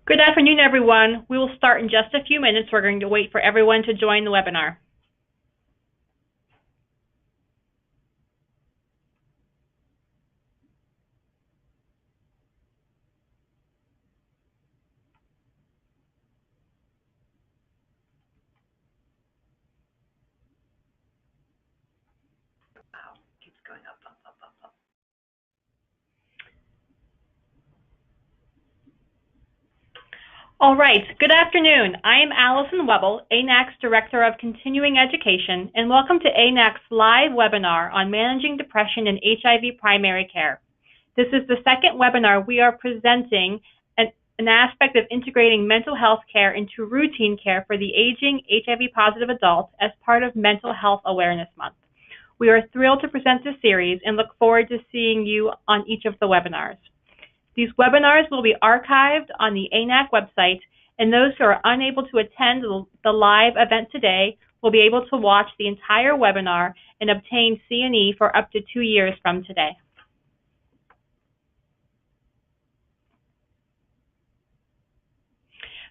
Good afternoon, everyone. We will start in just a few minutes. We're going to wait for everyone to join the webinar. Wow, keeps going up. All right, good afternoon. I am Allison Webble, ANAC's Director of Continuing Education, and welcome to ANAC's live webinar on managing depression and HIV primary care. This is the second webinar we are presenting an aspect of integrating mental health care into routine care for the aging HIV-positive adults as part of Mental Health Awareness Month. We are thrilled to present this series and look forward to seeing you on each of the webinars. These webinars will be archived on the ANAC website, and those who are unable to attend the live event today will be able to watch the entire webinar and obtain C&E for up to 2 years from today.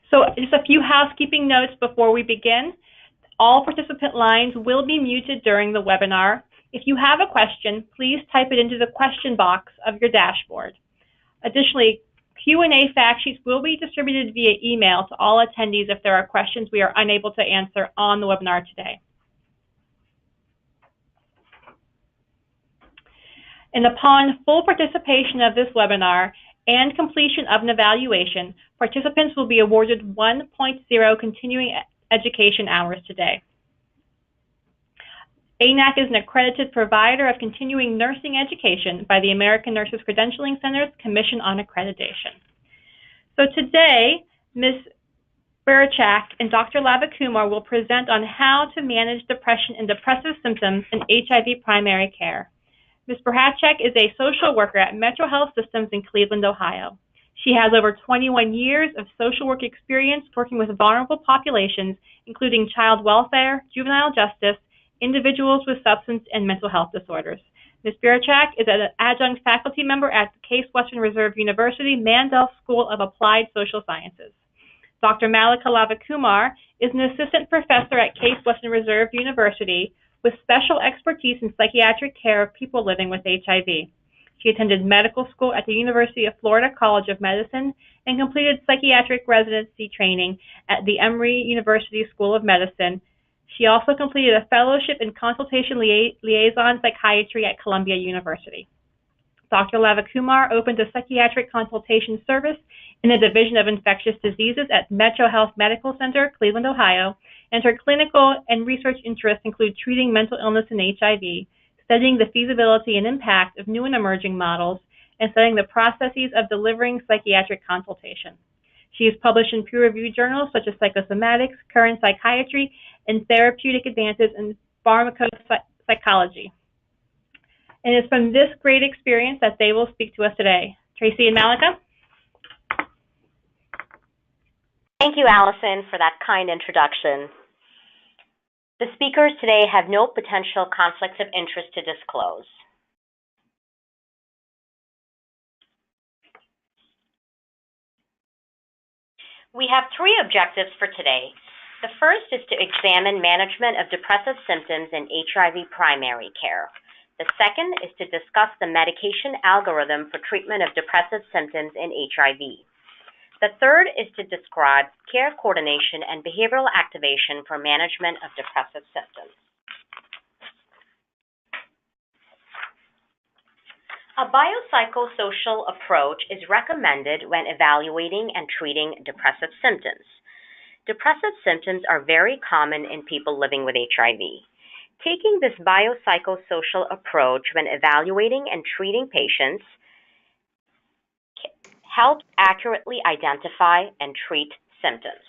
So just a few housekeeping notes before we begin. All participant lines will be muted during the webinar. If you have a question, please type it into the question box of your dashboard. Additionally, Q&A fact sheets will be distributed via email to all attendees if there are questions we are unable to answer on the webinar today. And upon full participation of this webinar and completion of an evaluation, participants will be awarded 1.0 continuing education hours today. ANAC is an accredited provider of continuing nursing education by the American Nurses Credentialing Center's Commission on Accreditation. So today, Ms. Burichak and Dr. Lavakumar will present on how to manage depression and depressive symptoms in HIV primary care. Ms. Burichak is a social worker at Metro Health Systems in Cleveland, Ohio. She has over 21 years of social work experience working with vulnerable populations, including child welfare, juvenile justice, individuals with substance and mental health disorders. Ms. Burichak is an adjunct faculty member at Case Western Reserve University Mandel School of Applied Social Sciences. Dr. Malika Lavakumar is an assistant professor at Case Western Reserve University with special expertise in psychiatric care of people living with HIV. She attended medical school at the University of Florida College of Medicine and completed psychiatric residency training at the Emory University School of Medicine. She also completed a fellowship in consultation liaison psychiatry at Columbia University. Dr. Lavakumar opened a psychiatric consultation service in the Division of Infectious Diseases at Metro Health Medical Center, Cleveland, Ohio, and her clinical and research interests include treating mental illness and HIV, studying the feasibility and impact of new and emerging models, and studying the processes of delivering psychiatric consultation. She is published in peer-reviewed journals such as Psychosomatics, Current Psychiatry, and Therapeutic Advances in Pharmacopsychology. And it's from this great experience that they will speak to us today. Tracy and Malika? Thank you, Allison, for that kind introduction. The speakers today have no potential conflicts of interest to disclose. We have 3 objectives for today. The first is to examine management of depressive symptoms in HIV primary care. The second is to discuss the medication algorithm for treatment of depressive symptoms in HIV. The third is to describe care coordination and behavioral activation for management of depressive symptoms. A biopsychosocial approach is recommended when evaluating and treating depressive symptoms. Depressive symptoms are very common in people living with HIV. Taking this biopsychosocial approach when evaluating and treating patients helps accurately identify and treat symptoms.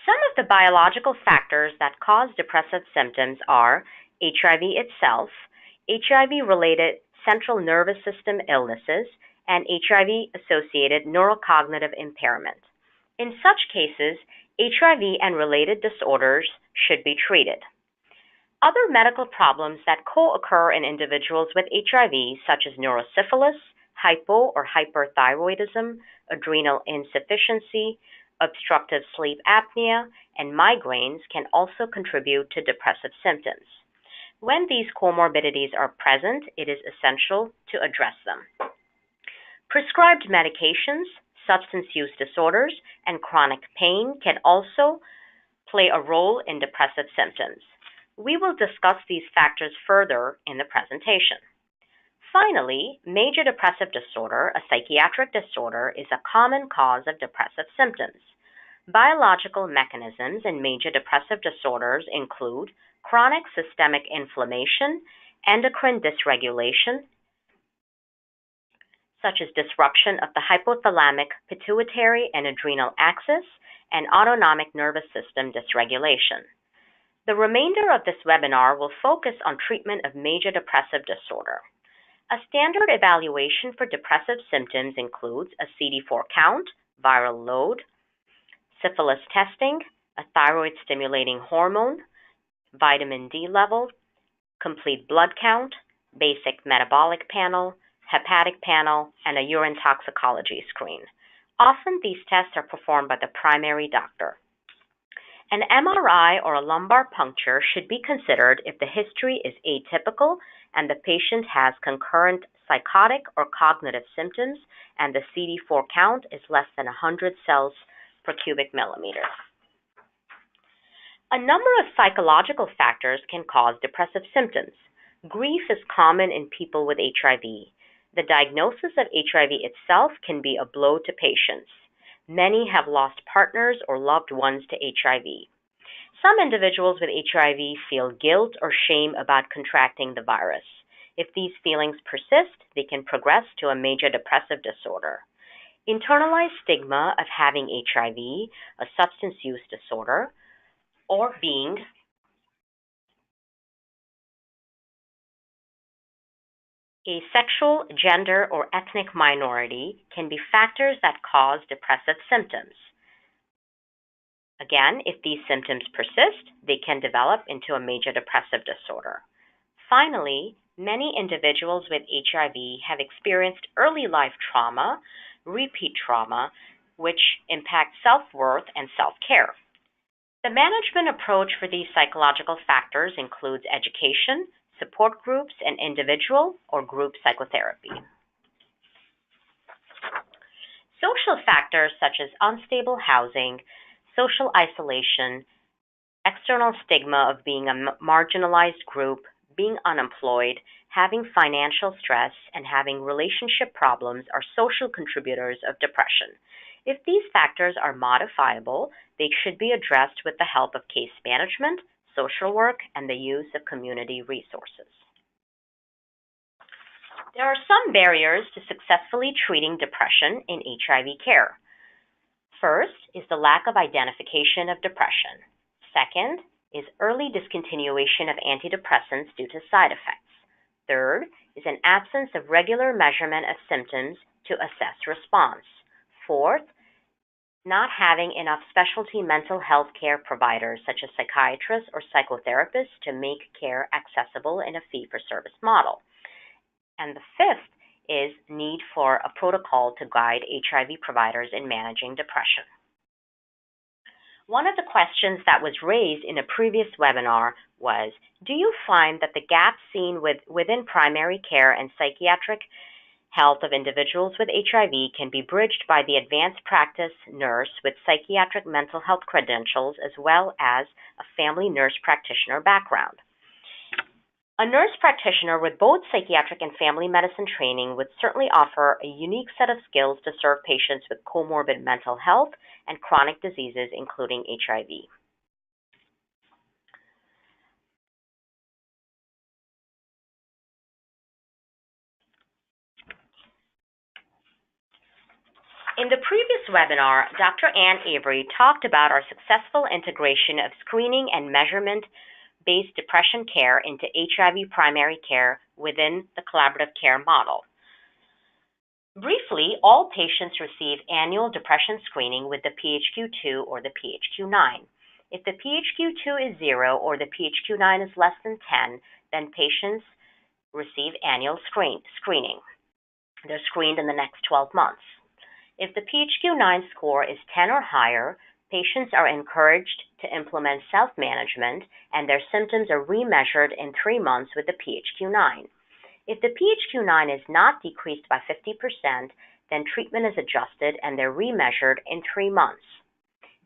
Some of the biological factors that cause depressive symptoms are HIV itself, HIV-related central nervous system illnesses, and HIV-associated neurocognitive impairment. In such cases, HIV and related disorders should be treated. Other medical problems that co-occur in individuals with HIV, such as neurosyphilis, hypo or hyperthyroidism, adrenal insufficiency, obstructive sleep apnea, and migraines, can also contribute to depressive symptoms. When these comorbidities are present, it is essential to address them. Prescribed medications, substance use disorders, and chronic pain can also play a role in depressive symptoms. We will discuss these factors further in the presentation. Finally, major depressive disorder, a psychiatric disorder, is a common cause of depressive symptoms. Biological mechanisms in major depressive disorders include chronic systemic inflammation, endocrine dysregulation, such as disruption of the hypothalamic, pituitary, and adrenal axis, and autonomic nervous system dysregulation. The remainder of this webinar will focus on treatment of major depressive disorder. A standard evaluation for depressive symptoms includes a CD4 count, viral load, syphilis testing, a thyroid-stimulating hormone, vitamin D level, complete blood count, basic metabolic panel, hepatic panel, and a urine toxicology screen. Often these tests are performed by the primary doctor. An MRI or a lumbar puncture should be considered if the history is atypical and the patient has concurrent psychotic or cognitive symptoms and the CD4 count is less than 100 cells per cubic millimeter. A number of psychological factors can cause depressive symptoms. Grief is common in people with HIV. The diagnosis of HIV itself can be a blow to patients. Many have lost partners or loved ones to HIV. Some individuals with HIV feel guilt or shame about contracting the virus. If these feelings persist, they can progress to a major depressive disorder. Internalized stigma of having HIV, a substance use disorder, or being a sexual, gender, or ethnic minority can be factors that cause depressive symptoms. Again, if these symptoms persist, they can develop into a major depressive disorder. Finally, many individuals with HIV have experienced early life trauma, repeat trauma, which impact self-worth and self-care. The management approach for these psychological factors includes education, support groups, and individual or group psychotherapy. Social factors such as unstable housing, social isolation, external stigma of being a marginalized group, being unemployed, having financial stress, and having relationship problems are social contributors of depression. If these factors are modifiable, they should be addressed with the help of case management, social work, and the use of community resources. There are some barriers to successfully treating depression in HIV care. First is the lack of identification of depression. Second is early discontinuation of antidepressants due to side effects. Third is an absence of regular measurement of symptoms to assess response. Fourth, not having enough specialty mental health care providers such as psychiatrists or psychotherapists to make care accessible in a fee-for-service model. And the fifth is need for a protocol to guide HIV providers in managing depression. One of the questions that was raised in a previous webinar was, do you find that the gaps seen within primary care and psychiatric health of individuals with HIV can be bridged by the advanced practice nurse with psychiatric mental health credentials as well as a family nurse practitioner background? A nurse practitioner with both psychiatric and family medicine training would certainly offer a unique set of skills to serve patients with comorbid mental health and chronic diseases, including HIV. In the previous webinar, Dr. Ann Avery talked about our successful integration of screening and measurement-based depression care into HIV primary care within the collaborative care model. Briefly, all patients receive annual depression screening with the PHQ-2 or the PHQ-9. If the PHQ-2 is 0 or the PHQ-9 is less than 10, then patients receive annual screening. They're screened in the next 12 months. If the PHQ-9 score is 10 or higher, patients are encouraged to implement self-management and their symptoms are remeasured in 3 months with the PHQ-9. If the PHQ-9 is not decreased by 50%, then treatment is adjusted and they're remeasured in 3 months.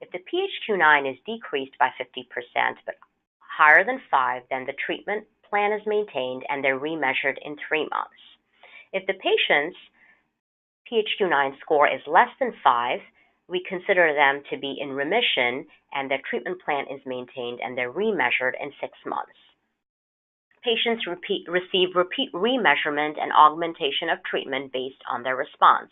If the PHQ-9 is decreased by 50% but higher than 5, then the treatment plan is maintained and they're remeasured in 3 months. If the patient's PHQ-9 score is less than 5, we consider them to be in remission and their treatment plan is maintained and they're remeasured in 6 months. Patients receive repeat remeasurement and augmentation of treatment based on their response.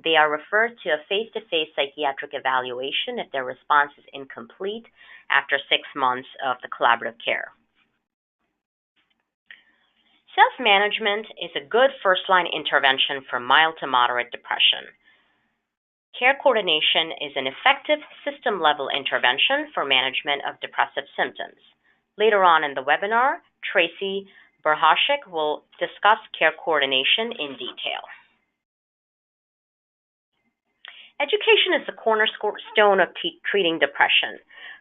They are referred to a face-to-face psychiatric evaluation if their response is incomplete after 6 months of the collaborative care. Self-management is a good first-line intervention for mild to moderate depression. Care coordination is an effective system-level intervention for management of depressive symptoms. Later on in the webinar, Tracy Berhashik will discuss care coordination in detail. Education is the cornerstone of treating depression.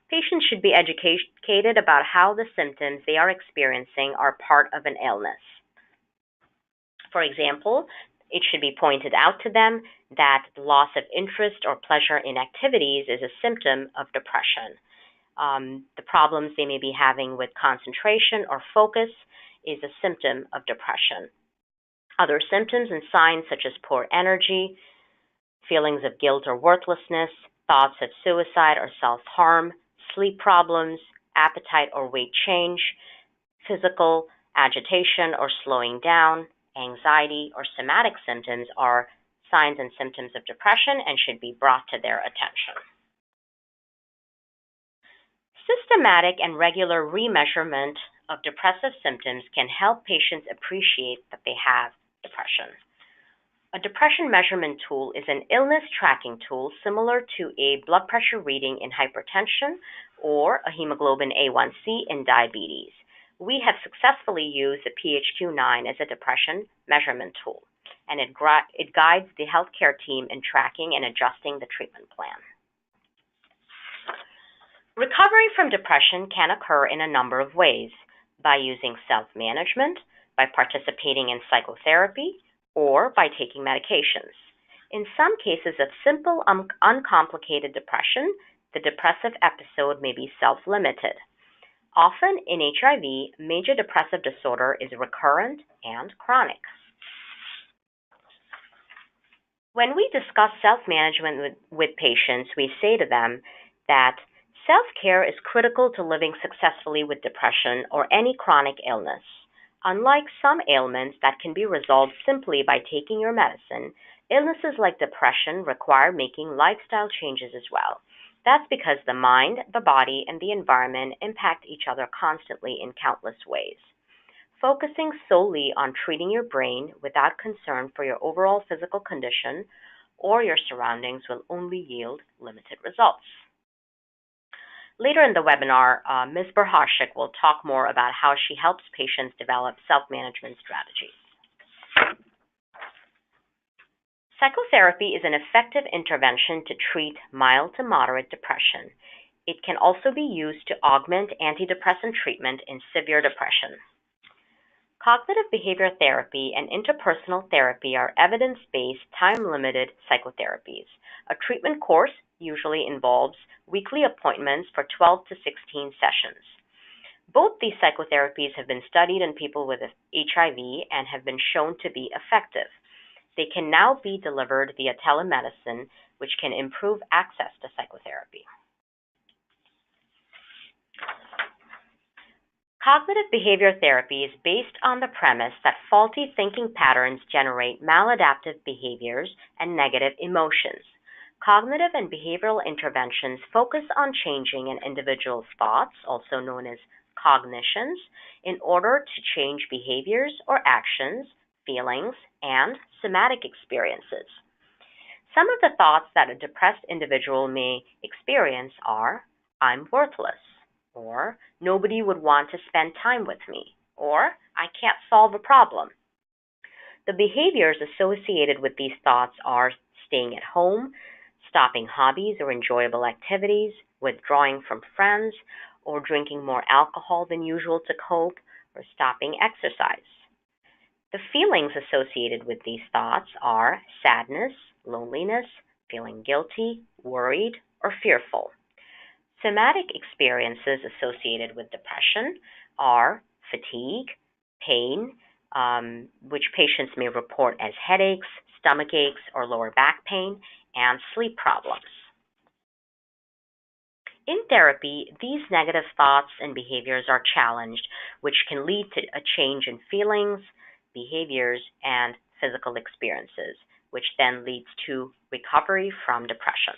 Patients should be educated about how the symptoms they are experiencing are part of an illness. For example, it should be pointed out to them that loss of interest or pleasure in activities is a symptom of depression. The problems they may be having with concentration or focus is a symptom of depression. Other symptoms and signs such as poor energy, feelings of guilt or worthlessness, thoughts of suicide or self-harm, sleep problems, appetite or weight change, physical agitation or slowing down, anxiety, or somatic symptoms are signs and symptoms of depression and should be brought to their attention. Systematic and regular remeasurement of depressive symptoms can help patients appreciate that they have depression. A depression measurement tool is an illness tracking tool similar to a blood pressure reading in hypertension or a hemoglobin A1C in diabetes. We have successfully used the PHQ-9 as a depression measurement tool, and it guides the healthcare team in tracking and adjusting the treatment plan. Recovery from depression can occur in a number of ways: by using self-management, by participating in psychotherapy, or by taking medications. In some cases of simple, uncomplicated depression, the depressive episode may be self-limited. Often in HIV, major depressive disorder is recurrent and chronic. When we discuss self-management with patients, we say to them that self-care is critical to living successfully with depression or any chronic illness. Unlike some ailments that can be resolved simply by taking your medicine, illnesses like depression require making lifestyle changes as well. That's because the mind, the body, and the environment impact each other constantly in countless ways. Focusing solely on treating your brain without concern for your overall physical condition or your surroundings will only yield limited results. Later in the webinar, Ms. Berhashik will talk more about how she helps patients develop self-management strategies. Psychotherapy is an effective intervention to treat mild to moderate depression. It can also be used to augment antidepressant treatment in severe depression. Cognitive behavior therapy and interpersonal therapy are evidence-based, time-limited psychotherapies. A treatment course usually involves weekly appointments for 12 to 16 sessions. Both these psychotherapies have been studied in people with HIV and have been shown to be effective. They can now be delivered via telemedicine, which can improve access to psychotherapy. Cognitive behavior therapy is based on the premise that faulty thinking patterns generate maladaptive behaviors and negative emotions. Cognitive and behavioral interventions focus on changing an individual's thoughts, also known as cognitions, in order to change behaviors or actions, feelings, and somatic experiences. Some of the thoughts that a depressed individual may experience are, I'm worthless, or nobody would want to spend time with me, or I can't solve a problem. The behaviors associated with these thoughts are staying at home, stopping hobbies or enjoyable activities, withdrawing from friends, or drinking more alcohol than usual to cope, or stopping exercise. The feelings associated with these thoughts are sadness, loneliness, feeling guilty, worried, or fearful. Somatic experiences associated with depression are fatigue, pain, which patients may report as headaches, stomach aches, or lower back pain, and sleep problems. In therapy, these negative thoughts and behaviors are challenged, which can lead to a change in feelings, behaviors, and physical experiences, which then leads to recovery from depression.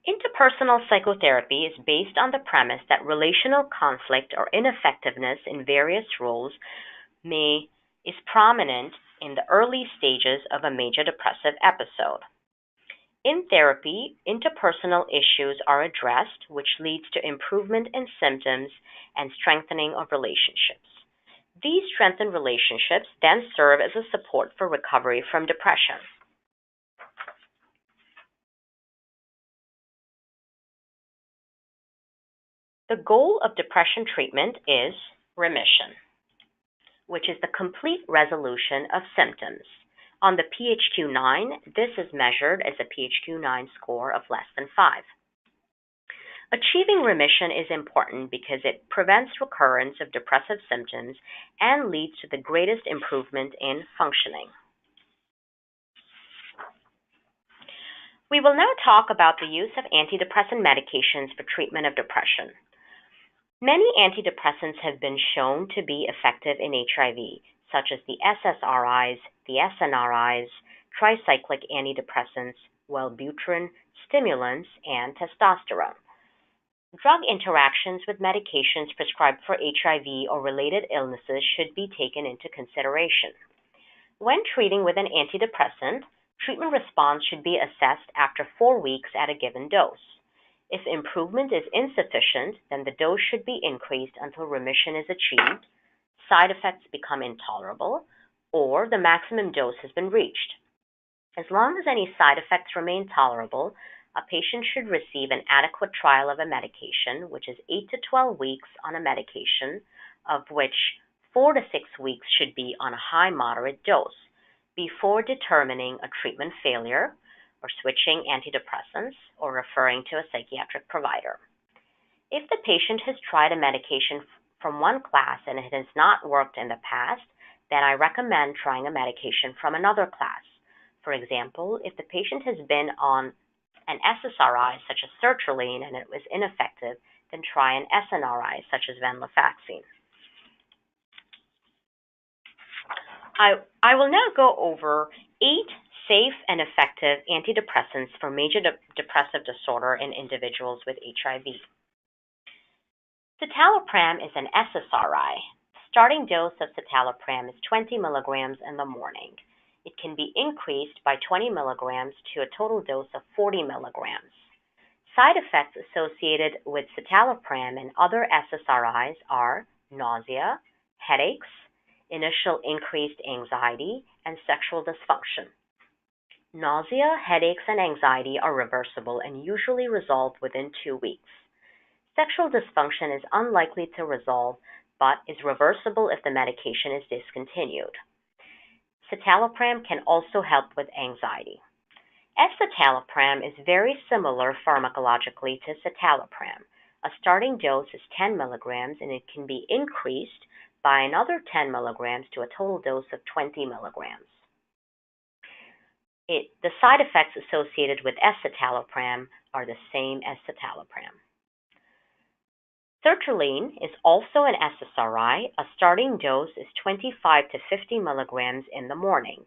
Interpersonal psychotherapy is based on the premise that relational conflict or ineffectiveness in various roles is prominent in the early stages of a major depressive episode. In therapy, interpersonal issues are addressed, which leads to improvement in symptoms and strengthening of relationships. These strengthened relationships then serve as a support for recovery from depression. The goal of depression treatment is remission, which is the complete resolution of symptoms. On the PHQ-9, this is measured as a PHQ-9 score of less than 5. Achieving remission is important because it prevents recurrence of depressive symptoms and leads to the greatest improvement in functioning. We will now talk about the use of antidepressant medications for treatment of depression. Many antidepressants have been shown to be effective in HIV, such as the SSRIs, the SNRIs, tricyclic antidepressants, Wellbutrin, stimulants, and testosterone. Drug interactions with medications prescribed for HIV or related illnesses should be taken into consideration. When treating with an antidepressant, treatment response should be assessed after 4 weeks at a given dose. If improvement is insufficient, then the dose should be increased until remission is achieved, side effects become intolerable, or the maximum dose has been reached. As long as any side effects remain tolerable, a patient should receive an adequate trial of a medication, which is 8 to 12 weeks on a medication, of which 4 to 6 weeks should be on a high-moderate dose, before determining a treatment failure, or switching antidepressants, or referring to a psychiatric provider. If the patient has tried a medication from one class and it has not worked in the past, then I recommend trying a medication from another class. For example, if the patient has been on an SSRI such as sertraline and it was ineffective, then try an SNRI such as venlafaxine. I will now go over 8 safe and effective antidepressants for major depressive disorder in individuals with HIV. Citalopram is an SSRI. Starting dose of citalopram is 20 milligrams in the morning. It can be increased by 20 milligrams to a total dose of 40 milligrams. Side effects associated with citalopram and other SSRIs are nausea, headaches, initial increased anxiety, and sexual dysfunction. Nausea, headaches, and anxiety are reversible and usually resolve within 2 weeks. Sexual dysfunction is unlikely to resolve but is reversible if the medication is discontinued. Citalopram can also help with anxiety. Escitalopram is very similar pharmacologically to citalopram. A starting dose is 10 milligrams and it can be increased by another 10 milligrams to a total dose of 20 milligrams. The side effects associated with escitalopram are the same as citalopram. Sertraline is also an SSRI. A starting dose is 25 to 50 milligrams in the morning.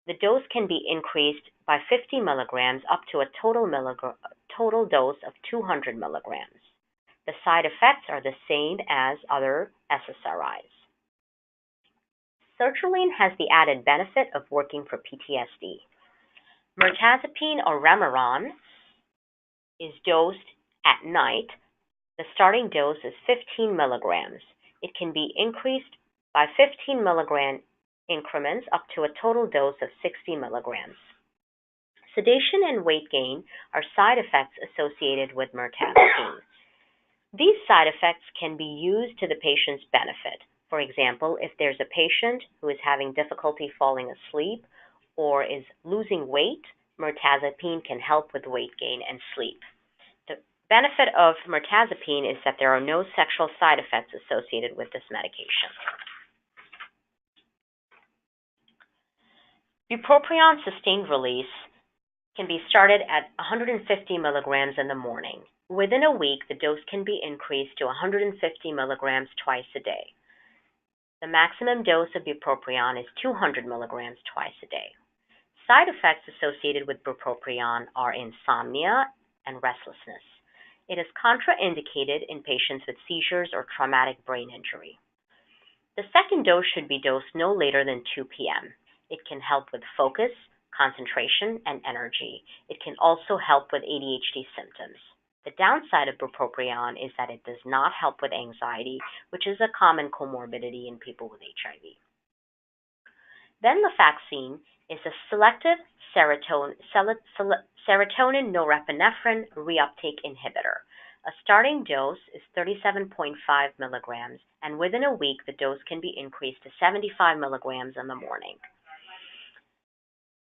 The dose can be increased by 50 milligrams up to a total dose of 200 milligrams. The side effects are the same as other SSRIs. Sertraline has the added benefit of working for PTSD. Mirtazapine or Remeron is dosed at night. The starting dose is 15 milligrams. It can be increased by 15 milligram increments up to a total dose of 60 milligrams. Sedation and weight gain are side effects associated with mirtazapine. These side effects can be used to the patient's benefit. For example, if there's a patient who is having difficulty falling asleep or is losing weight, mirtazapine can help with weight gain and sleep. The benefit of mirtazapine is that there are no sexual side effects associated with this medication. Bupropion sustained release can be started at 150 milligrams in the morning. Within a week, the dose can be increased to 150 milligrams twice a day. The maximum dose of bupropion is 200 milligrams twice a day. Side effects associated with bupropion are insomnia and restlessness. It is contraindicated in patients with seizures or traumatic brain injury. The second dose should be dosed no later than 2 p.m. It can help with focus, concentration, and energy. It can also help with ADHD symptoms. The downside of bupropion is that it does not help with anxiety, which is a common comorbidity in people with HIV. Venlafaxine is a selective serotonin norepinephrine reuptake inhibitor. A starting dose is 37.5 milligrams, and within a week, the dose can be increased to 75 milligrams in the morning.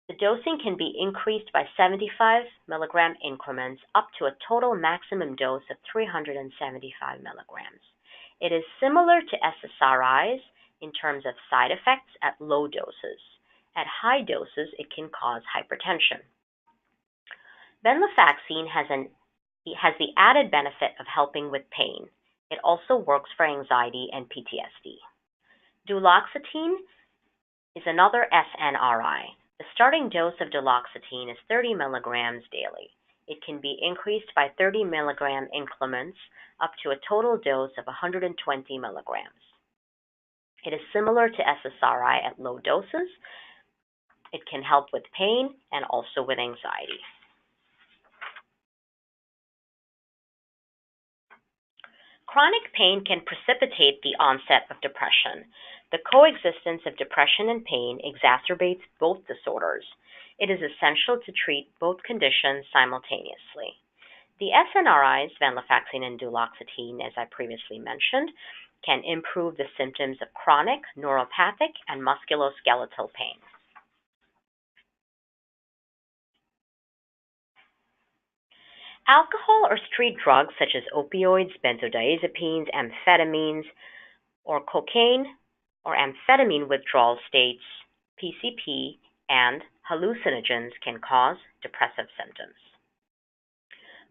The dosing can be increased by 75 milligram increments up to a total maximum dose of 375 milligrams. It is similar to SSRIs in terms of side effects at low doses. At high doses, it can cause hypertension. Venlafaxine has the added benefit of helping with pain. It also works for anxiety and PTSD. Duloxetine is another SNRI. The starting dose of duloxetine is 30 milligrams daily. It can be increased by 30 milligram increments up to a total dose of 120 milligrams. It is similar to SSRI at low doses. It can help with pain and also with anxiety. Chronic pain can precipitate the onset of depression. The coexistence of depression and pain exacerbates both disorders. It is essential to treat both conditions simultaneously. The SNRIs, venlafaxine and duloxetine, as I previously mentioned, can improve the symptoms of chronic, neuropathic, and musculoskeletal pain. Alcohol or street drugs such as opioids, benzodiazepines, amphetamines, or cocaine or amphetamine withdrawal states, PCP, and hallucinogens can cause depressive symptoms.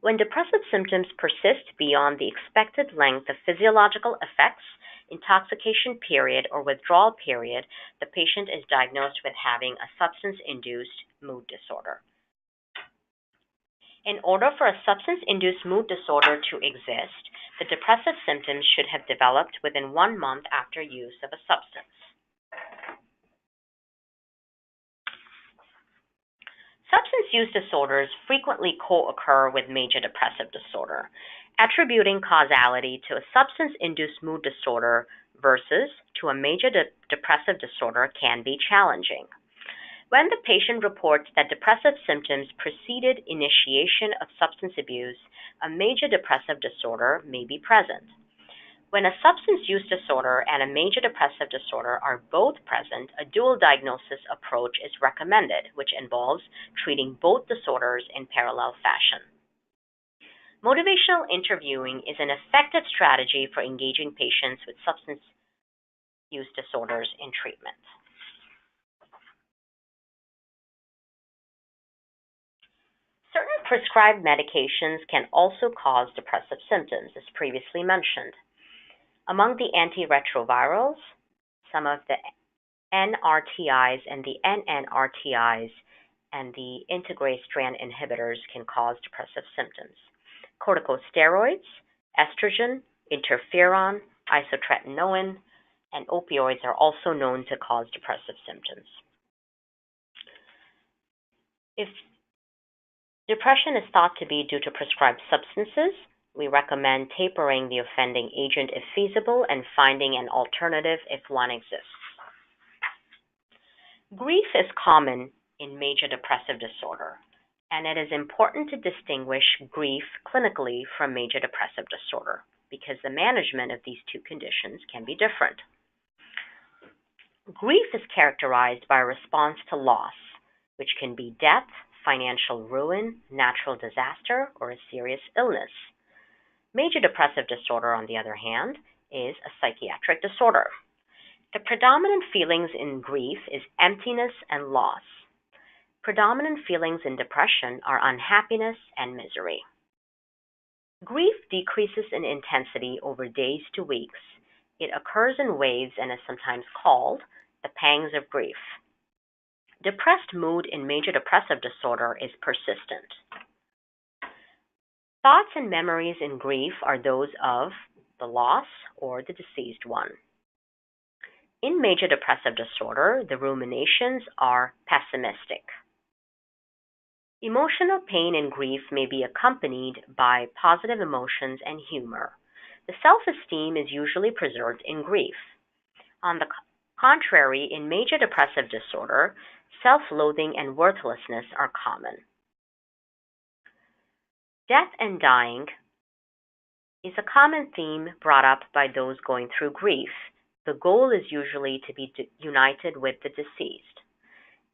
When depressive symptoms persist beyond the expected length of physiological effects, intoxication period, or withdrawal period, the patient is diagnosed with having a substance-induced mood disorder. In order for a substance-induced mood disorder to exist, the depressive symptoms should have developed within 1 month after use of a substance. Substance use disorders frequently co-occur with major depressive disorder. Attributing causality to a substance-induced mood disorder versus to a major depressive disorder can be challenging. When the patient reports that depressive symptoms preceded initiation of substance abuse, a major depressive disorder may be present. When a substance use disorder and a major depressive disorder are both present, a dual diagnosis approach is recommended, which involves treating both disorders in parallel fashion. Motivational interviewing is an effective strategy for engaging patients with substance use disorders in treatment. Certain prescribed medications can also cause depressive symptoms, as previously mentioned. Among the antiretrovirals, some of the NRTIs and the NNRTIs and the integrase strand inhibitors can cause depressive symptoms. Corticosteroids, estrogen, interferon, isotretinoin, and opioids are also known to cause depressive symptoms. If depression is thought to be due to prescribed substances, we recommend tapering the offending agent if feasible and finding an alternative if one exists. Grief is common in major depressive disorder, and it is important to distinguish grief clinically from major depressive disorder because the management of these two conditions can be different. Grief is characterized by a response to loss, which can be death, financial ruin, natural disaster, or a serious illness. Major depressive disorder, on the other hand, is a psychiatric disorder. The predominant feelings in grief is emptiness and loss. Predominant feelings in depression are unhappiness and misery. Grief decreases in intensity over days to weeks. It occurs in waves and is sometimes called the pangs of grief. Depressed mood in major depressive disorder is persistent. Thoughts and memories in grief are those of the loss or the deceased one. In major depressive disorder, the ruminations are pessimistic. Emotional pain and grief may be accompanied by positive emotions and humor. The self-esteem is usually preserved in grief. On the contrary, in major depressive disorder, self-loathing and worthlessness are common. Death and dying is a common theme brought up by those going through grief. The goal is usually to be united with the deceased.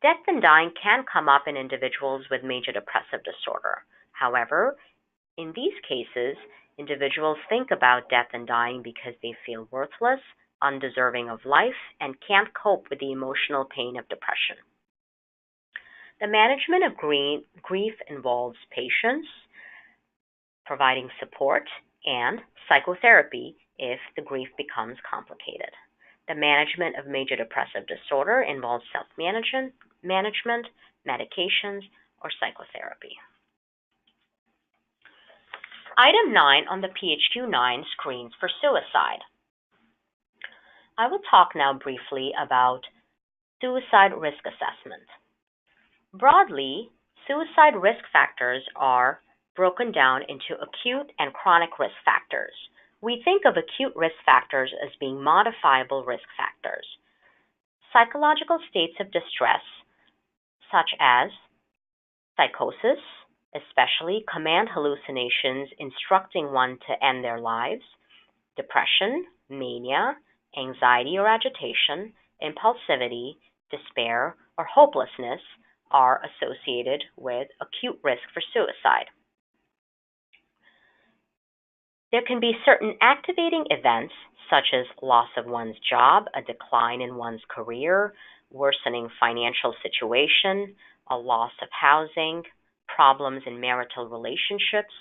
Death and dying can come up in individuals with major depressive disorder. However, in these cases, individuals think about death and dying because they feel worthless, undeserving of life, and can't cope with the emotional pain of depression. The management of grief involves patience, providing support, and psychotherapy if the grief becomes complicated. The management of major depressive disorder involves self-management, medications, or psychotherapy. Item 9 on the PHQ-9 screens for suicide. I will talk now briefly about suicide risk assessment. Broadly, suicide risk factors are broken down into acute and chronic risk factors. We think of acute risk factors as being modifiable risk factors. Psychological states of distress, such as psychosis, especially command hallucinations instructing one to end their lives, depression, mania, anxiety or agitation, impulsivity, despair, or hopelessness are associated with acute risk for suicide. There can be certain activating events, such as loss of one's job, a decline in one's career, worsening financial situation, a loss of housing, problems in marital relationships,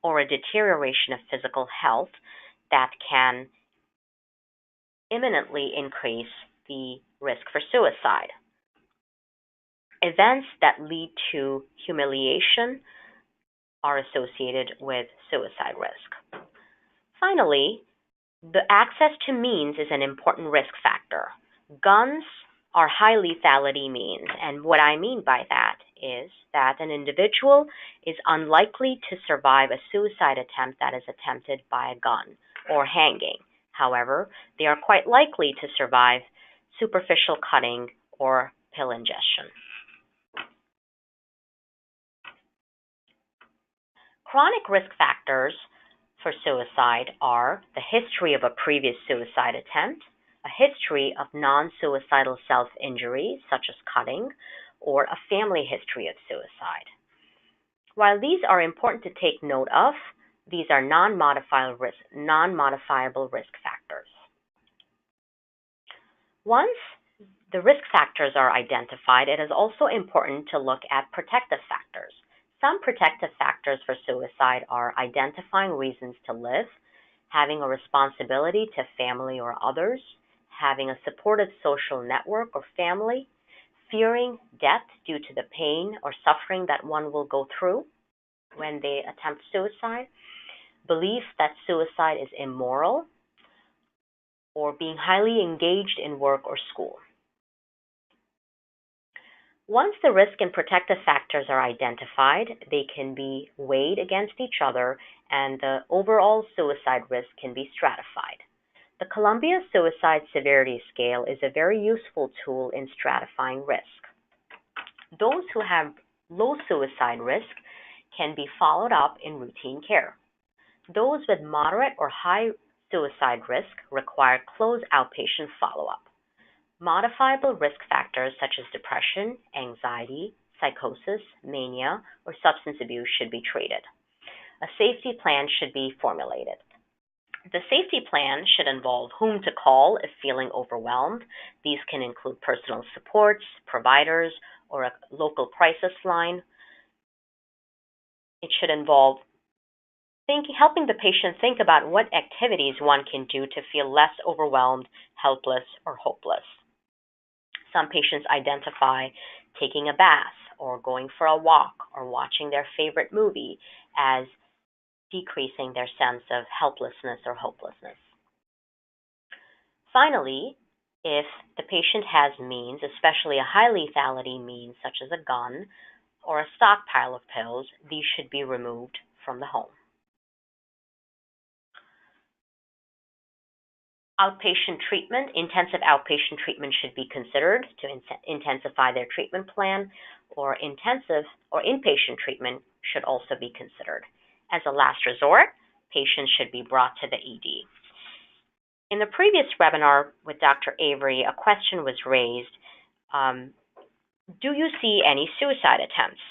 or a deterioration of physical health that can imminently increase the risk for suicide. Events that lead to humiliation are associated with suicide risk. Finally, the access to means is an important risk factor. Guns are high lethality means, and what I mean by that is that an individual is unlikely to survive a suicide attempt that is attempted by a gun or hanging. However, they are quite likely to survive superficial cutting or pill ingestion. Chronic risk factors for suicide are the history of a previous suicide attempt, a history of non-suicidal self-injury, such as cutting, or a family history of suicide. While these are important to take note of, these are non-modifiable risk factors. Once the risk factors are identified, it is also important to look at protective factors. Some protective factors for suicide are identifying reasons to live, having a responsibility to family or others, having a supportive social network or family, fearing death due to the pain or suffering that one will go through when they attempt suicide, belief that suicide is immoral, or being highly engaged in work or school. Once the risk and protective factors are identified, they can be weighed against each other, and the overall suicide risk can be stratified. The Columbia Suicide Severity Scale is a very useful tool in stratifying risk. Those who have low suicide risk can be followed up in routine care. Those with moderate or high suicide risk require close outpatient follow-up. Modifiable risk factors such as depression, anxiety, psychosis, mania, or substance abuse should be treated. A safety plan should be formulated. The safety plan should involve whom to call if feeling overwhelmed. These can include personal supports, providers, or a local crisis line. It should involve helping the patient think about what activities one can do to feel less overwhelmed, helpless, or hopeless. Some patients identify taking a bath or going for a walk or watching their favorite movie as decreasing their sense of helplessness or hopelessness. Finally, if the patient has means, especially a high lethality means such as a gun or a stockpile of pills, these should be removed from the home. Outpatient treatment, intensive outpatient treatment should be considered to intensify their treatment plan, or intensive or inpatient treatment should also be considered. As a last resort, patients should be brought to the ED. In the previous webinar with Dr. Avery, a question was raised, do you see any suicide attempts?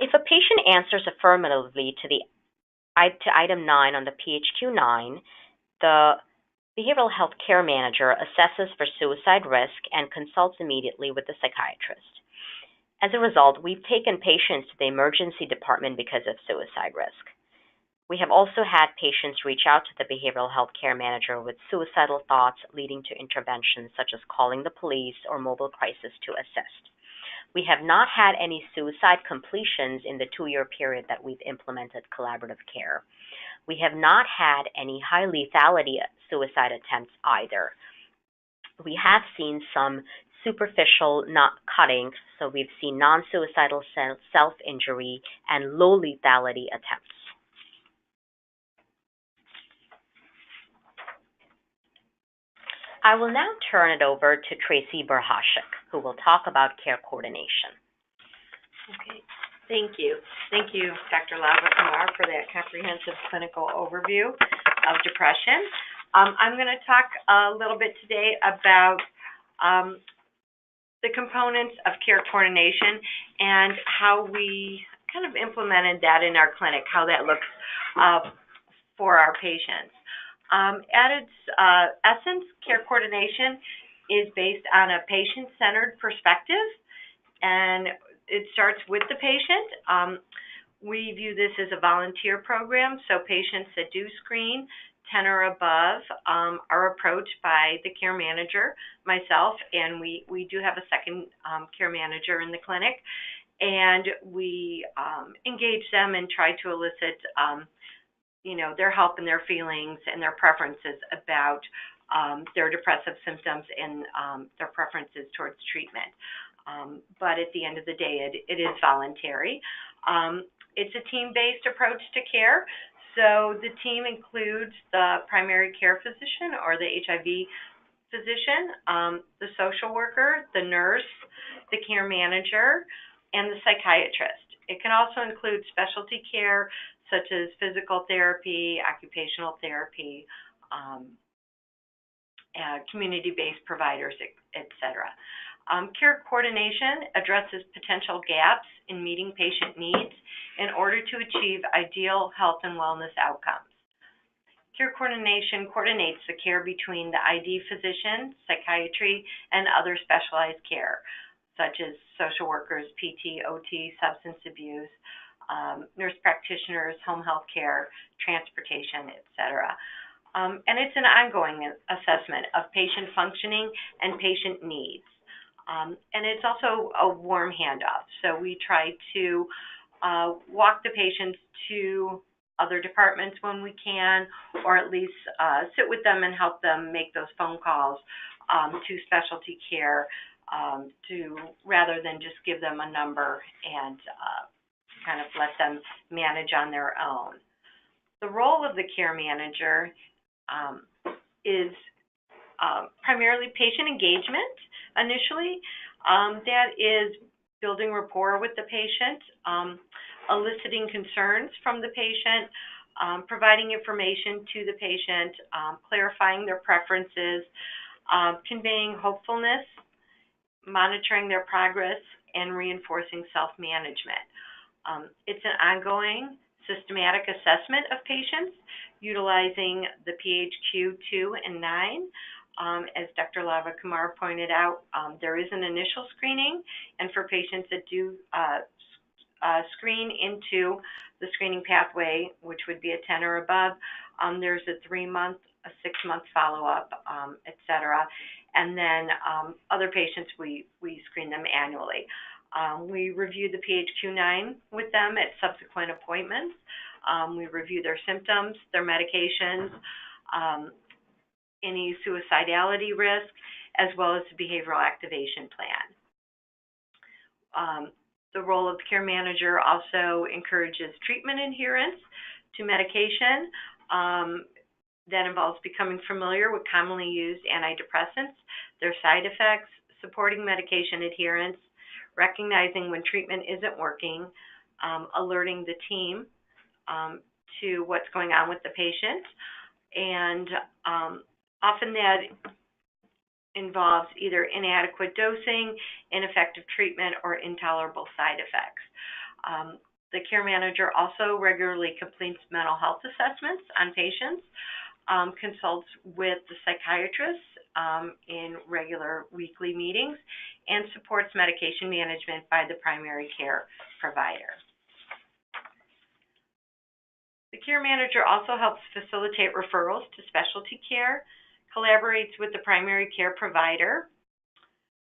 If a patient answers affirmatively to item 9 on the PHQ-9, the behavioral health care manager assesses for suicide risk and consults immediately with the psychiatrist. As a result, we've taken patients to the emergency department because of suicide risk. We have also had patients reach out to the behavioral health care manager with suicidal thoughts, leading to interventions such as calling the police or mobile crisis to assist. We have not had any suicide completions in the 2-year period that we've implemented collaborative care. We have not had any high lethality suicide attempts either. We have seen some superficial cutting, so we've seen non-suicidal self-injury and low lethality attempts. I will now turn it over to Tracy Berhashik, who will talk about care coordination. Okay, thank you. Thank you, Dr. Lavakumar, for that comprehensive clinical overview of depression. I'm going to talk a little bit today about the components of care coordination and how we kind of implemented that in our clinic, how that looks for our patients. At its essence, care coordination is based on a patient-centered perspective, and it starts with the patient. We view this as a volunteer program, so patients that do screen 10 or above are approached by the care manager, myself, and we do have a second care manager in the clinic, and we engage them and try to elicit their help and their feelings and their preferences about their depressive symptoms and their preferences towards treatment. But at the end of the day, it is voluntary. It's a team-based approach to care. So the team includes the primary care physician or the HIV physician, the social worker, the nurse, the care manager, and the psychiatrist. It can also include specialty care such as physical therapy, occupational therapy, community-based providers, etc. Care coordination addresses potential gaps in meeting patient needs in order to achieve ideal health and wellness outcomes. Care coordination coordinates the care between the ID physician, psychiatry, and other specialized care, such as social workers, PT, OT, substance abuse, nurse practitioners, home health care, transportation, etc. And it's an ongoing assessment of patient functioning and patient needs. And it's also a warm handoff. So we try to walk the patients to other departments when we can, or at least sit with them and help them make those phone calls to specialty care rather than just give them a number and kind of let them manage on their own. The role of the care manager is primarily patient engagement initially. That is building rapport with the patient, eliciting concerns from the patient, providing information to the patient, clarifying their preferences, conveying hopefulness, monitoring their progress, and reinforcing self-management. It's an ongoing systematic assessment of patients utilizing the PHQ 2 and 9. As Dr. Lava Kumar pointed out, there is an initial screening, and for patients that do screen into the screening pathway, which would be a 10 or above, there's a 3-month, a 6-month follow-up, et cetera. And then other patients, we screen them annually. We review the PHQ 9 with them at subsequent appointments. We review their symptoms, their medications, any suicidality risk, as well as the behavioral activation plan. The role of the care manager also encourages treatment adherence to medication. That involves becoming familiar with commonly used antidepressants, their side effects, supporting medication adherence, recognizing when treatment isn't working, alerting the team to what's going on with the patient, and often that involves either inadequate dosing, ineffective treatment, or intolerable side effects. The care manager also regularly completes mental health assessments on patients, consults with the psychiatrist in regular weekly meetings, and supports medication management by the primary care provider. The care manager also helps facilitate referrals to specialty care, collaborates with the primary care provider,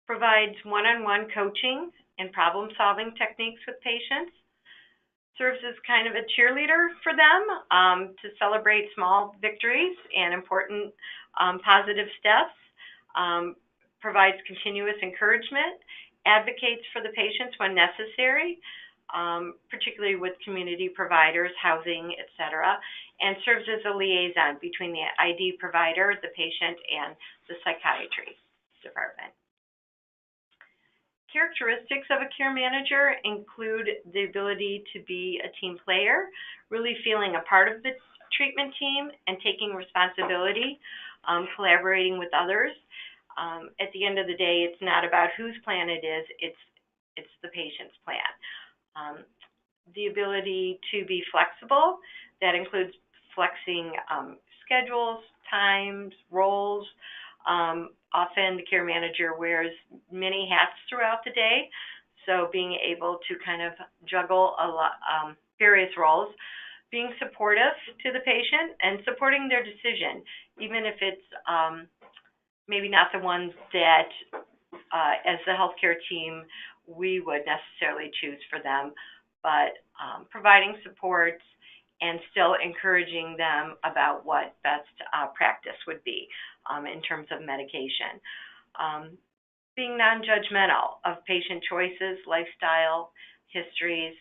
provides one-on-one coaching and problem-solving techniques with patients, serves as kind of a cheerleader for them to celebrate small victories and important positive steps, provides continuous encouragement, advocates for the patients when necessary, particularly with community providers, housing, et cetera, and serves as a liaison between the ID provider, the patient, and the psychiatry department. Characteristics of a care manager include the ability to be a team player, really feeling a part of the treatment team and taking responsibility, collaborating with others. At the end of the day, it's not about whose plan it is, it's the patient's plan. The ability to be flexible, that includes flexing schedules, times, roles. Often the care manager wears many hats throughout the day, so being able to kind of juggle a lot, various roles, being supportive to the patient and supporting their decision, even if it's maybe not the ones that as the healthcare team we would necessarily choose for them, but providing support and still encouraging them about what best practice would be in terms of medication. Being non-judgmental of patient choices, lifestyle, histories,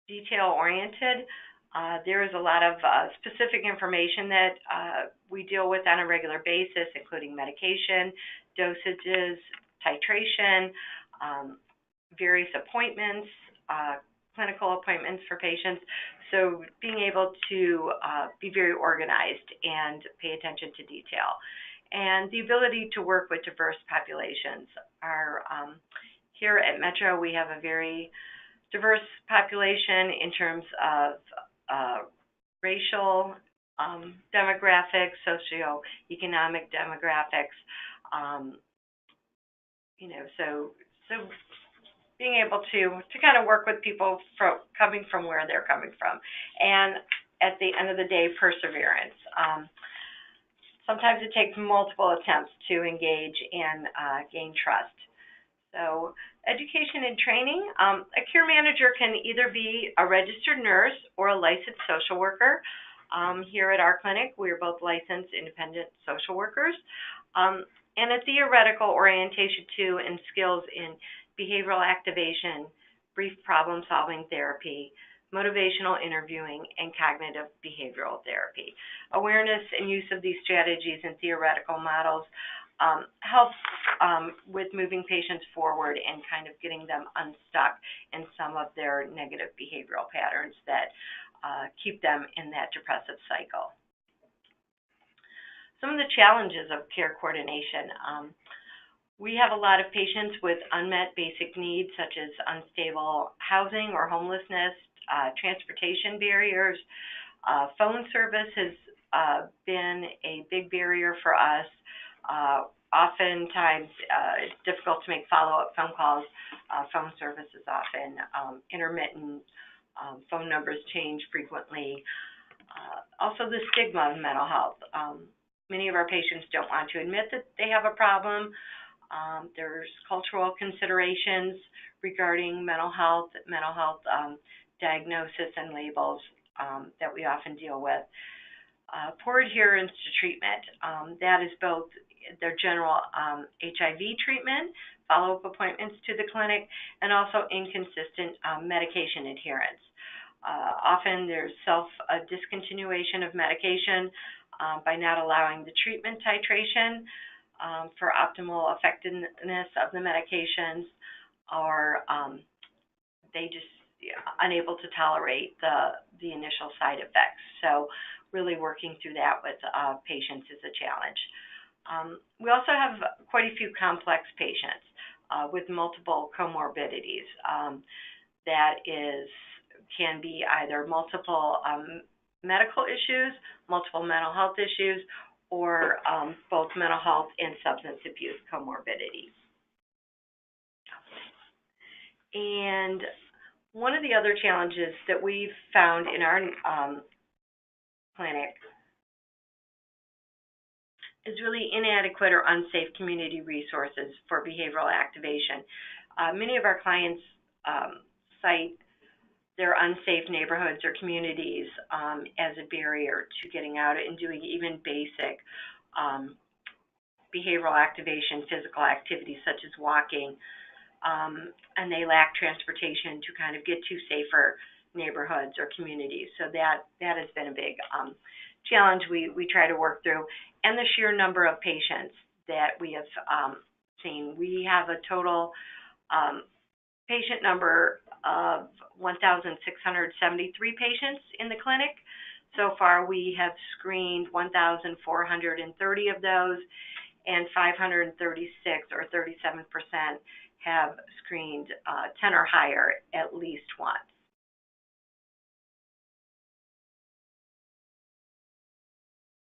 detail-oriented. There is a lot of specific information that we deal with on a regular basis, including medication, dosages, titration, various appointments, clinical appointments for patients. So being able to be very organized and pay attention to detail. And the ability to work with diverse populations. Here at Metro, we have a very diverse population in terms of racial demographics, socioeconomic demographics. So being able to kind of work with people coming from where they're coming from, and at the end of the day, perseverance. Sometimes it takes multiple attempts to engage and gain trust. So education and training. A care manager can either be a registered nurse or a licensed social worker. Here at our clinic, we are both licensed independent social workers. and a theoretical orientation to and skills in behavioral activation, brief problem-solving therapy, motivational interviewing, and cognitive behavioral therapy. Awareness and use of these strategies and theoretical models helps with moving patients forward and kind of getting them unstuck in some of their negative behavioral patterns that keep them in that depressive cycle. Some of the challenges of care coordination. We have a lot of patients with unmet basic needs such as unstable housing or homelessness, transportation barriers. Phone service has been a big barrier for us. Oftentimes, it's difficult to make follow-up phone calls. Phone service is often intermittent. Phone numbers change frequently. Also, the stigma of mental health. Many of our patients don't want to admit that they have a problem. There's cultural considerations regarding mental health diagnosis and labels that we often deal with. Poor adherence to treatment. That is both their general HIV treatment, follow-up appointments to the clinic, and also inconsistent medication adherence. Often there's self-discontinuation of medication by not allowing the treatment titration for optimal effectiveness of the medications, or they just unable to tolerate the initial side effects. So really working through that with patients is a challenge. We also have quite a few complex patients with multiple comorbidities. That can be either multiple medical issues, multiple mental health issues, or both mental health and substance abuse comorbidities. And one of the other challenges that we've found in our clinic is really inadequate or unsafe community resources for behavioral activation. Many of our clients cite their unsafe neighborhoods or communities as a barrier to getting out and doing even basic behavioral activation, physical activities such as walking, and they lack transportation to kind of get to safer neighborhoods or communities. So that has been a big challenge we try to work through, and the sheer number of patients that we have seen. We have a total patient number of 1,673 patients in the clinic. So far, we have screened 1,430 of those, and 536 or 37% have screened 10 or higher at least once.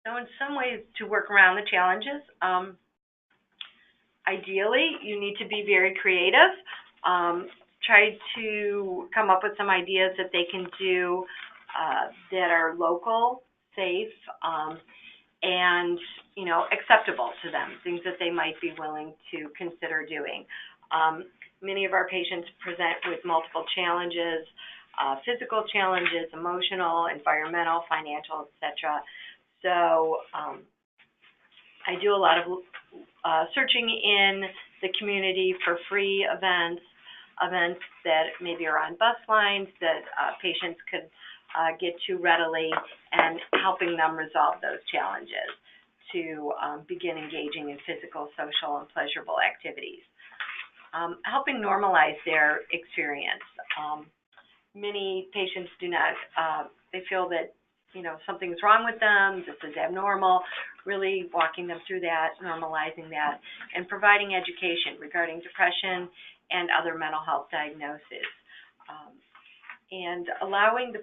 So in some ways, to work around the challenges, ideally, you need to be very creative. Try to come up with some ideas that they can do that are local, safe, and acceptable to them, things that they might be willing to consider doing. Many of our patients present with multiple challenges, physical challenges, emotional, environmental, financial, etc. So I do a lot of searching in the community for free events that maybe are on bus lines that patients could get to readily, and helping them resolve those challenges to begin engaging in physical, social, and pleasurable activities. Helping normalize their experience. Many patients do not, they feel that something's wrong with them, this is abnormal. Really walking them through that, normalizing that, and providing education regarding depression and other mental health diagnoses. And allowing the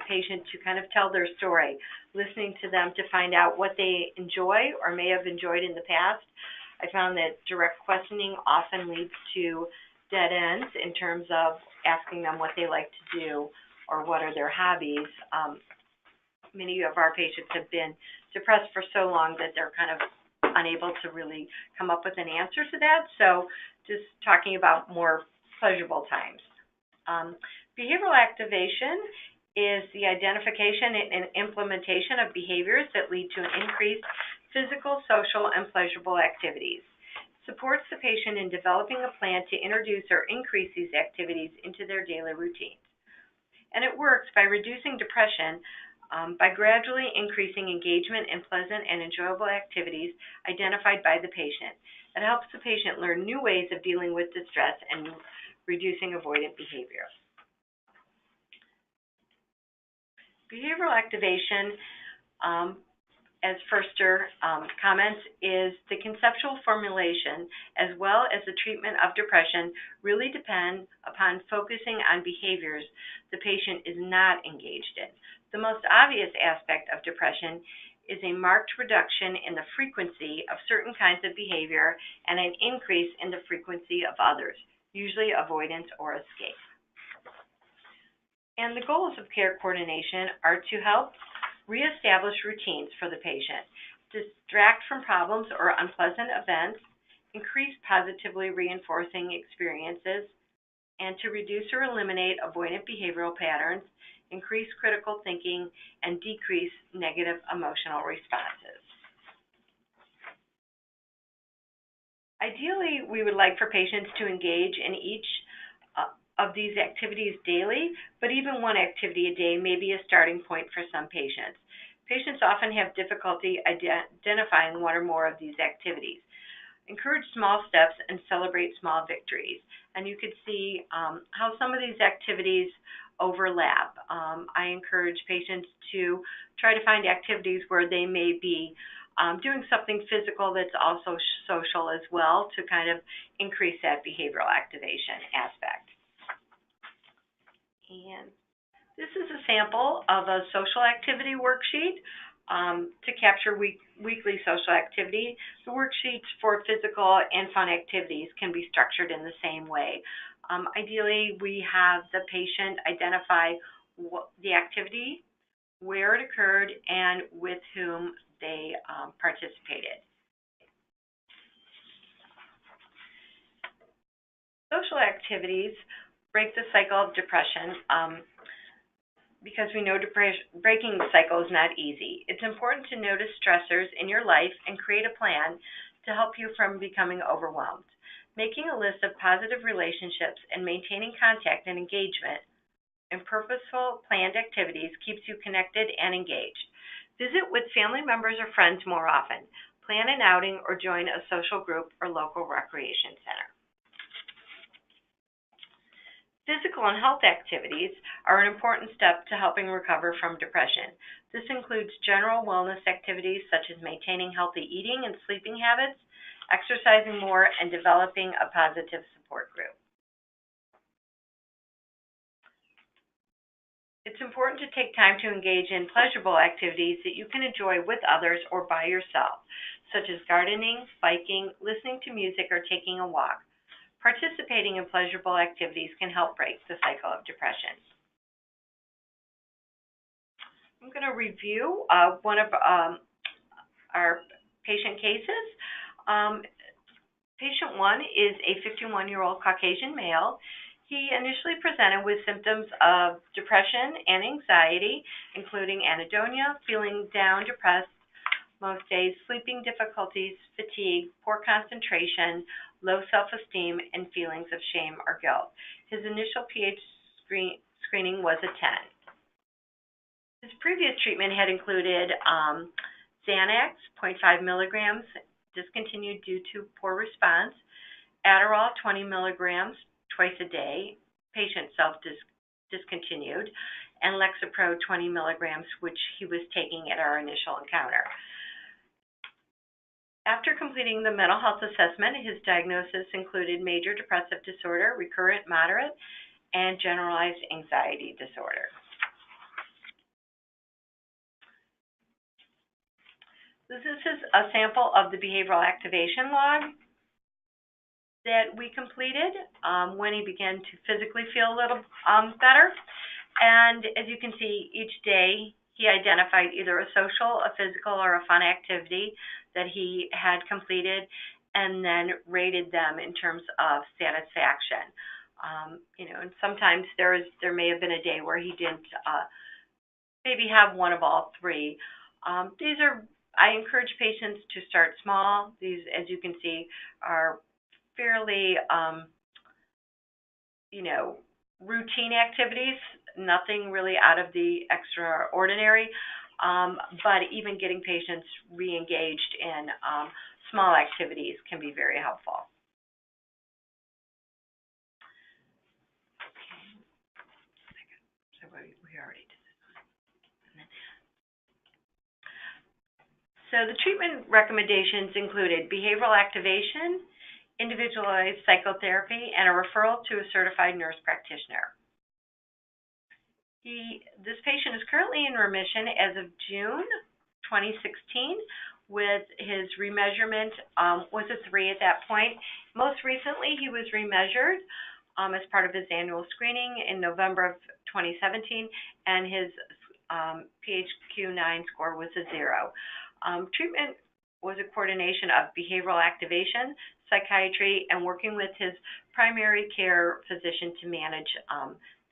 patient to kind of tell their story, listening to them to find out what they enjoy or may have enjoyed in the past. I found that direct questioning often leads to dead ends in terms of asking them what they like to do or what are their hobbies. Many of our patients have been depressed for so long that they're kind of unable to really come up with an answer to that. So just talking about more pleasurable times. Behavioral activation is the identification and implementation of behaviors that lead to an increased physical, social, and pleasurable activities. Supports the patient in developing a plan to introduce or increase these activities into their daily routines. And it works by reducing depression by gradually increasing engagement in pleasant and enjoyable activities identified by the patient. It helps the patient learn new ways of dealing with distress and reducing avoidant behavior. Behavioral activation, as Furster comments, is the conceptual formulation as well as the treatment of depression really depend upon focusing on behaviors the patient is not engaged in. The most obvious aspect of depression is a marked reduction in the frequency of certain kinds of behavior and an increase in the frequency of others, usually avoidance or escape. And the goals of care coordination are to help reestablish routines for the patient, distract from problems or unpleasant events, increase positively reinforcing experiences, and to reduce or eliminate avoidant behavioral patterns, increase critical thinking, and decrease negative emotional responses. Ideally, we would like for patients to engage in each of these activities daily, but even one activity a day may be a starting point for some patients. Patients often have difficulty identifying one or more of these activities. Encourage small steps and celebrate small victories. And you could see how some of these activities overlap. I encourage patients to try to find activities where they may be doing something physical that's also social as well to kind of increase that behavioral activation aspect. And this is a sample of a social activity worksheet to capture weekly social activity. The worksheets for physical and fun activities can be structured in the same way. Ideally, we have the patient identify the activity, where it occurred, and with whom they participated. Social activities break the cycle of depression because we know breaking the cycle is not easy. It's important to notice stressors in your life and create a plan to help you from becoming overwhelmed. Making a list of positive relationships and maintaining contact and engagement in purposeful, planned activities keeps you connected and engaged. Visit with family members or friends more often. Plan an outing or join a social group or local recreation center. Physical and health activities are an important step to helping recover from depression. This includes general wellness activities such as maintaining healthy eating and sleeping habits, exercising more, and developing a positive support group. It's important to take time to engage in pleasurable activities that you can enjoy with others or by yourself, such as gardening, biking, listening to music, or taking a walk. Participating in pleasurable activities can help break the cycle of depression. I'm going to review one of our patient cases. Patient 1 is a 51-year-old Caucasian male. He initially presented with symptoms of depression and anxiety, including anhedonia, feeling down, depressed most days, sleeping difficulties, fatigue, poor concentration, low self-esteem, and feelings of shame or guilt. His initial pH screening was a 10. His previous treatment had included Xanax, 0.5 milligrams, discontinued due to poor response, Adderall, 20 milligrams twice a day, patient self-discontinued, and Lexapro, 20 milligrams, which he was taking at our initial encounter. After completing the mental health assessment, his diagnosis included major depressive disorder, recurrent, moderate, and generalized anxiety disorder. This is a sample of the behavioral activation log that we completed when he began to physically feel a little better. And as you can see, each day he identified either a social, a physical, or a fun activity that he had completed, and then rated them in terms of satisfaction. And sometimes there may have been a day where he didn't maybe have one of all three. These are I encourage patients to start small. These, as you can see, are fairly, routine activities, nothing really out of the extraordinary, but even getting patients re-engaged in small activities can be very helpful. So we already did this. So the treatment recommendations included behavioral activation, individualized psychotherapy, and a referral to a certified nurse practitioner. This patient is currently in remission as of June 2016 with his remeasurement was a 3 at that point. Most recently, he was remeasured as part of his annual screening in November of 2017, and his PHQ-9 score was a 0. Treatment was a coordination of behavioral activation, psychiatry, and working with his primary care physician to manage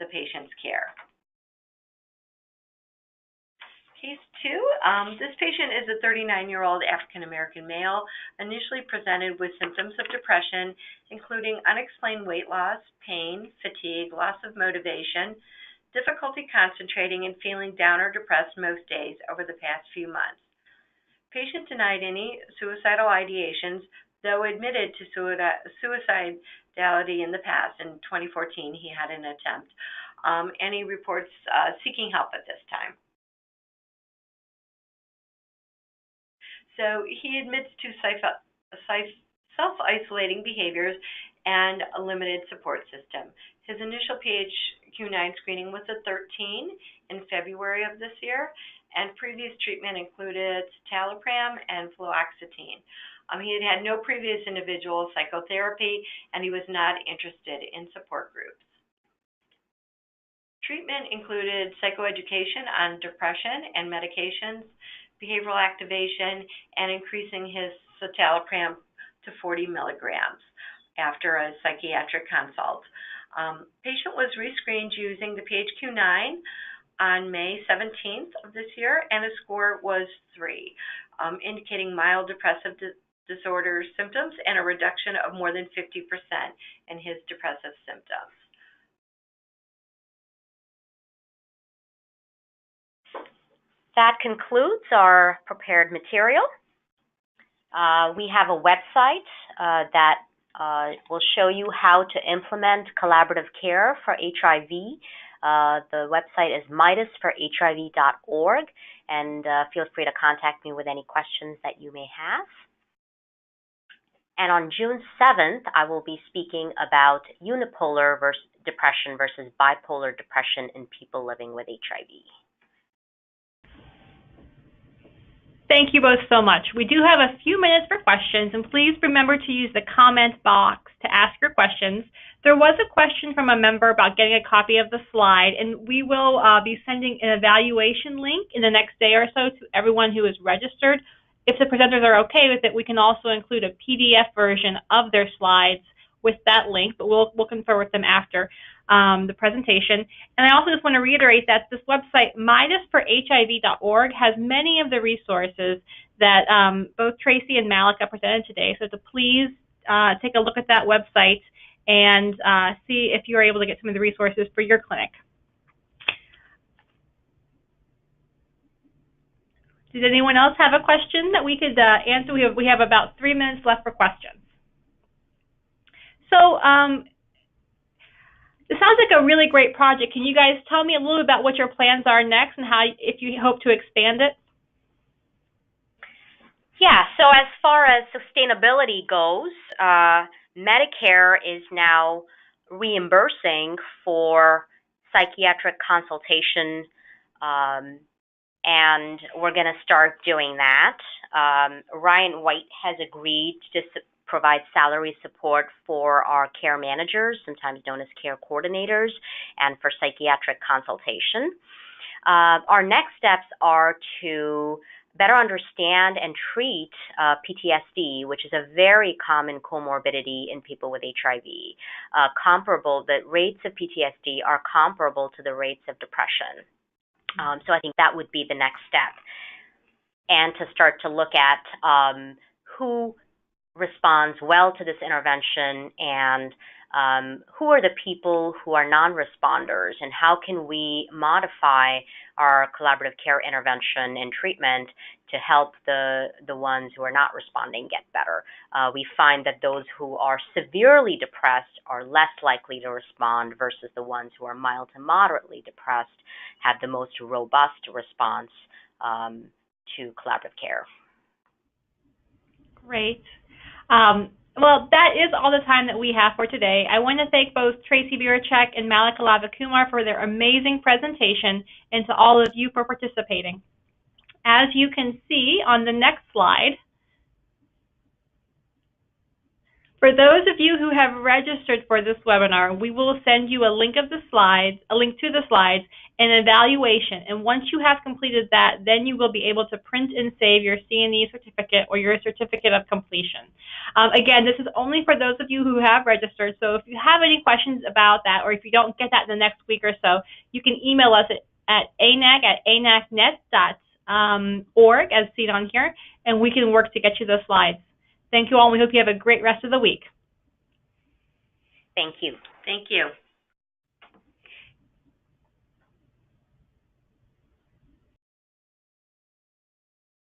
the patient's care. Case 2, this patient is a 39-year-old African-American male, initially presented with symptoms of depression, including unexplained weight loss, pain, fatigue, loss of motivation, difficulty concentrating, and feeling down or depressed most days over the past few months. Patient denied any suicidal ideations, though admitted to suicidality in the past. In 2014, he had an attempt, and he reports seeking help at this time. So he admits to self-isolating behaviors and a limited support system. His initial PHQ-9 screening was a 13 in February of this year, and previous treatment included citalopram and fluoxetine. He had had no previous individual psychotherapy, and he was not interested in support groups. Treatment included psychoeducation on depression and medications, behavioral activation, and increasing his citalopram to 40 milligrams after a psychiatric consult. Patient was rescreened using the PHQ-9 on May 17th of this year, and his score was 3, indicating mild depressive disorder symptoms and a reduction of more than 50% in his depressive symptoms. That concludes our prepared material. We have a website that will show you how to implement collaborative care for HIV. The website is midasforhiv.org, and feel free to contact me with any questions that you may have. And on June 7th, I will be speaking about unipolar depression versus bipolar depression in people living with HIV. Thank you both so much. We do have a few minutes for questions, and please remember to use the comment box to ask your questions. There was a question from a member about getting a copy of the slide, and we will be sending an evaluation link in the next day or so to everyone who is registered. If the presenters are okay with it, we can also include a PDF version of their slides with that link, but we'll confer with them after the presentation. And I also just want to reiterate that this website, midasforhiv.org, has many of the resources that both Tracy and Malika presented today. So to please take a look at that website and see if you're able to get some of the resources for your clinic. Did anyone else have a question that we could answer? We have about 3 minutes left for questions. So it sounds like a really great project. Can you guys tell me a little bit about what your plans are next and how, if you hope to expand it? Yeah, so as far as sustainability goes, Medicare is now reimbursing for psychiatric consultation, and we're going to start doing that. Ryan White has agreed to provide salary support for our care managers, sometimes known as care coordinators, and for psychiatric consultation. Our next steps are to better understand and treat PTSD, which is a very common comorbidity in people with HIV. The rates of PTSD are comparable to the rates of depression. So I think that would be the next step. and to start to look at who responds well to this intervention and who are the people who are non-responders, and how can we modify our collaborative care intervention and treatment to help the ones who are not responding get better. We find that those who are severely depressed are less likely to respond versus the ones who are mild to moderately depressed have the most robust response to collaborative care. Great. Well, that is all the time that we have for today. I want to thank both Tracy Birachek and Malika Lavakumar for their amazing presentation, and to all of you for participating. As you can see on the next slide, for those of you who have registered for this webinar, we will send you a link to the slides, and evaluation. And once you have completed that, then you will be able to print and save your CNE certificate or your certificate of completion. Again, this is only for those of you who have registered. So if you have any questions about that, or if you don't get that in the next week or so, you can email us at anacnet.org, as seen on here, and we can work to get you those slides. Thank you all, and we hope you have a great rest of the week. Thank you. Thank you.